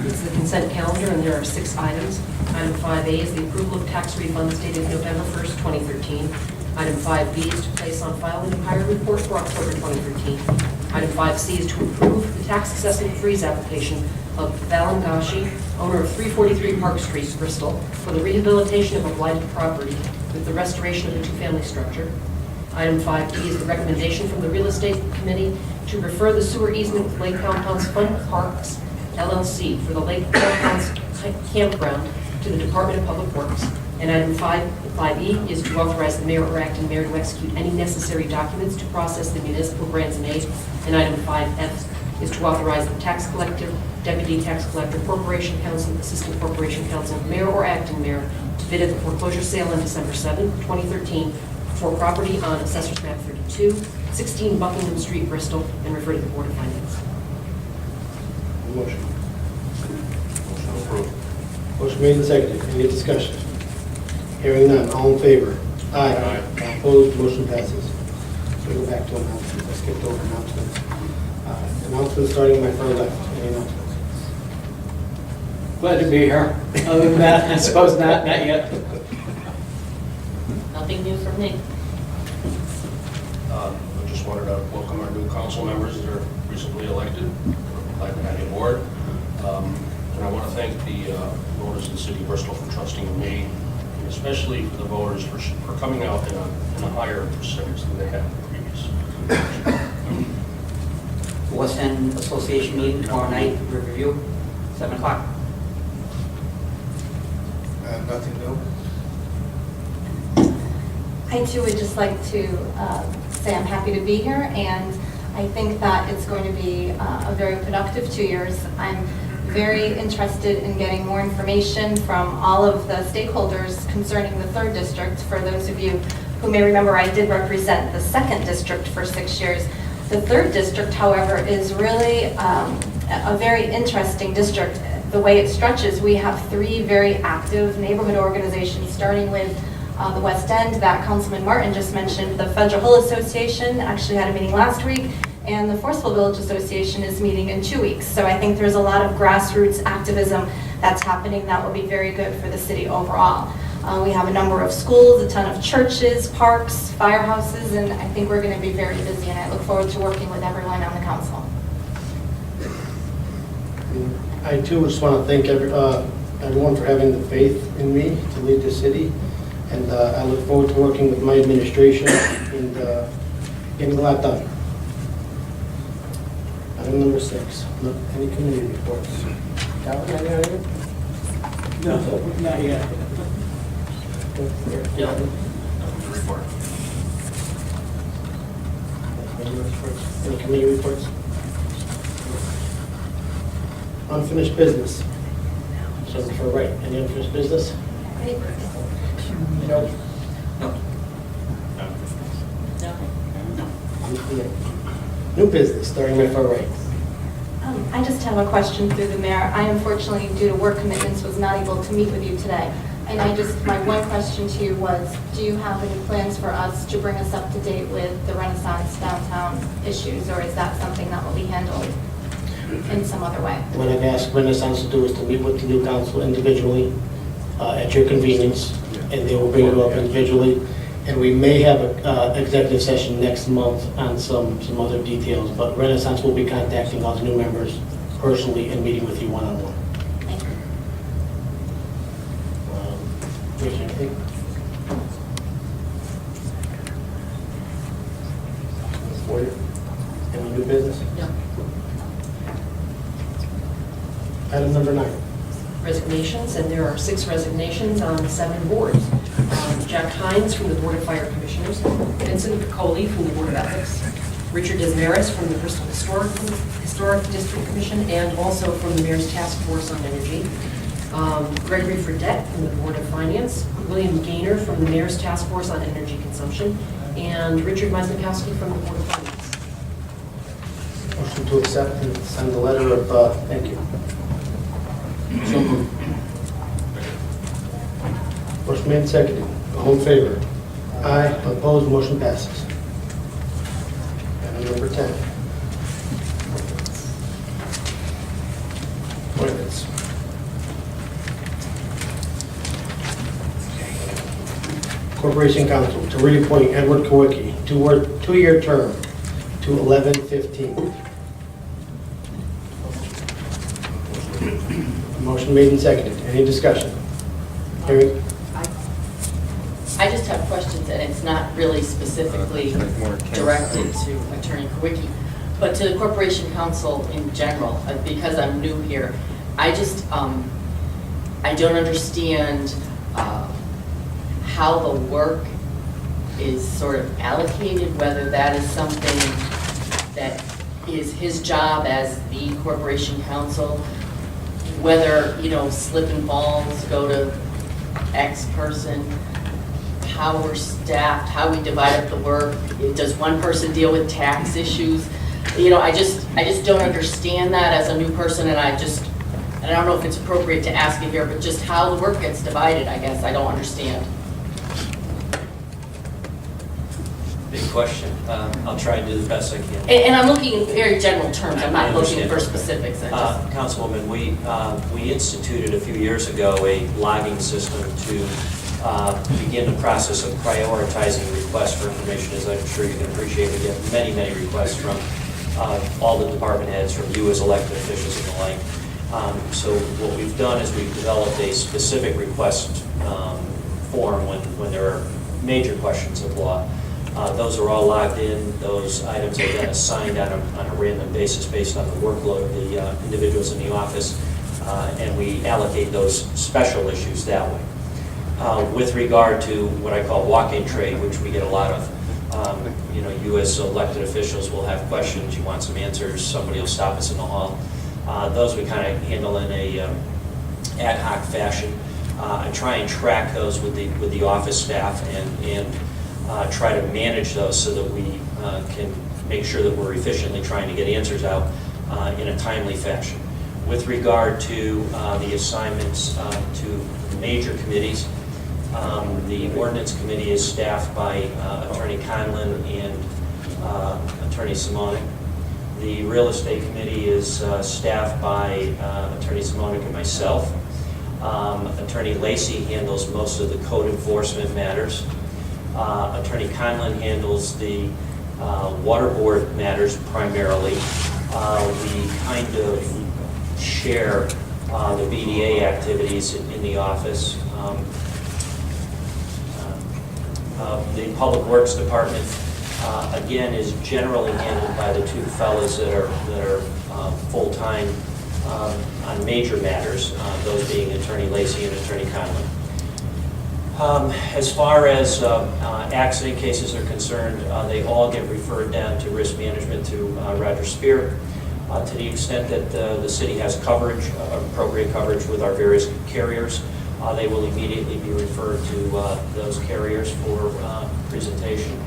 It's the consent calendar, and there are 6 items. Item 5A is the approval of tax refunds dated November 1st, 2013. Item 5B is to place on file the new hire report for October 2013. Item 5C is to approve the tax assessment freeze application of Valangashi, owner of 343 Park Street, Bristol, for the rehabilitation of a blighted property with the restoration of a 2-family structure. Item 5D is the recommendation from the Real Estate Committee to refer the sewer easement with Lake Compounds Fund Parks LLC for the Lake Compounds Campground to the Department of Public Works. And item 5E is to authorize the mayor or acting mayor to execute any necessary documents to process the municipal grants and aid. And item 5F is to authorize the tax collector, deputy tax collector, corporation counsel, assistant corporation counsel, mayor or acting mayor to bid at the foreclosure sale on December 7, 2013 for property on Assessor's Map 32, 16 Buckingham Street, Bristol, and refer to the Board of Finance. Motion. Motion approved. Motion made and seconded. Any discussion? Hearing none. All in favor? Aye. Aye. Opposed? Motion passes. So we go back to announcements. I skipped over announcements. Announcements starting my far left. Any announcements? Glad to be here. Other than that, I suppose not yet. Nothing new from me. I just wanted to welcome our new council members that are recently elected. We're glad to have you aboard. And I want to thank the voters of the city of Bristol for trusting in me, and especially for the voters for coming out in a higher percentage than they had previously. West End Association meeting tomorrow night, Riverview, 7 o'clock. Nothing new. I too would just like to say I'm happy to be here, and I think that it's going to be a very productive 2 years. I'm very interested in getting more information from all of the stakeholders concerning the 3rd district. For those of you who may remember, I did represent the 2nd district for 6 years. The 3rd district, however, is really a very interesting district. The way it stretches, we have 3 very active neighborhood organizations, starting with the West End that Councilman Martin just mentioned. The Federal Hill Association actually had a meeting last week, and the Forceful Village Association is meeting in 2 weeks. So I think there's a lot of grassroots activism that's happening that will be very good for the city overall. We have a number of schools, a ton of churches, parks, firehouses, and I think we're going to be very busy, and I look forward to working with everyone on the council. I too just want to thank everyone for having the faith in me to lead the city, and I look forward to working with my administration and getting a lot done. Item number 6, any committee reports? Calvin, anything? No, not yet. Yeah. Nothing to report. Any committee reports? Unfinished business. So for right, any unfinished business? No. No. New business, starting my far right. I just have a question through the mayor. I unfortunately, due to work commitments, was not able to meet with you today. And my one question to you was, do you have any plans for us to bring us up to date with the Renaissance downtown issues, or is that something that will be handled in some other way? What I've asked Renaissance to do is to meet with the new council individually at your convenience, and they will bring you up individually. And we may have an executive session next month on some other details, but Renaissance will be contacting all the new members personally and meeting with you one-on-one. Thank you. Rich, anything? For you? Any new business? No. Item number 9. Resignations, and there are 6 resignations on 7 boards. Jack Hines from the Board of Fire Commissioners, Vincent Piccoli from the Board of Ethics, Richard Desmarais from the Bristol Historic District Commission, and also from the Mayor's Task Force on Energy, Gregory Fredette from the Board of Finance, William Gaynor from the Mayor's Task Force on Energy Consumption, and Richard Meisnikowski from the Board of Finance. Motion to accept and send a letter of thank you. So moved. Motion made and seconded. All in favor? Aye. Opposed? Motion passes. Item number 10. appointments. Corporation Counsel, to reappoint Edward Kowicki, two-year term to 11/15. Motion made and seconded. Any discussion? Hearing, I just have questions, and it's not really specifically directed to Attorney Kowicki, but to the Corporation Counsel in general, because I'm new here. I just, I don't understand how the work is sort of allocated, whether that is something that is his job as the Corporation Counsel, whether, you know, slip and falls go to X person, how we're staffed, how we divide up the work. Does one person deal with tax issues? You know, I just don't understand that as a new person, and I don't know if it's appropriate to ask it here, but just how the work gets divided, I guess, I don't understand. Big question. I'll try and do the best I can. And I'm looking in very general terms, I'm I not looking understand. for specifics. Councilwoman, we instituted a few years ago a logging system to begin the process of prioritizing requests for information. As I'm sure you can appreciate, we get many, many requests from all the department heads, from you as elected officials and the like. So what we've done is we've developed a specific request form when there are major questions of law. Those are all logged in. Those items are then assigned on a random basis based on the workload of the individuals in the office, and we allocate those special issues that way. With regard to what I call walk-in trade, which we get a lot of, you know, you as elected officials will have questions, you want some answers, somebody will stop us in the hall. Those we kind of handle in a ad hoc fashion. I try and track those with the office staff and try to manage those so that we can make sure that we're efficiently trying to get answers out in a timely fashion. With regard to the assignments to major committees, the ordinance committee is staffed by Attorney Conlon and Attorney Simonik. The real estate committee is staffed by Attorney Simonik and myself. Attorney Lacey handles most of the code enforcement matters. Attorney Conlon handles the water board matters primarily. We kind of share the BDA activities in the office. The Public Works Department, again, is generally handled by the two fellows that are full-time on major matters, those being Attorney Lacey and Attorney Conlon. As far as accident cases are concerned, they all get referred down to risk management to Roger Spear. To the extent that the city has coverage, appropriate coverage with our various carriers, they will immediately be referred to those carriers for presentation.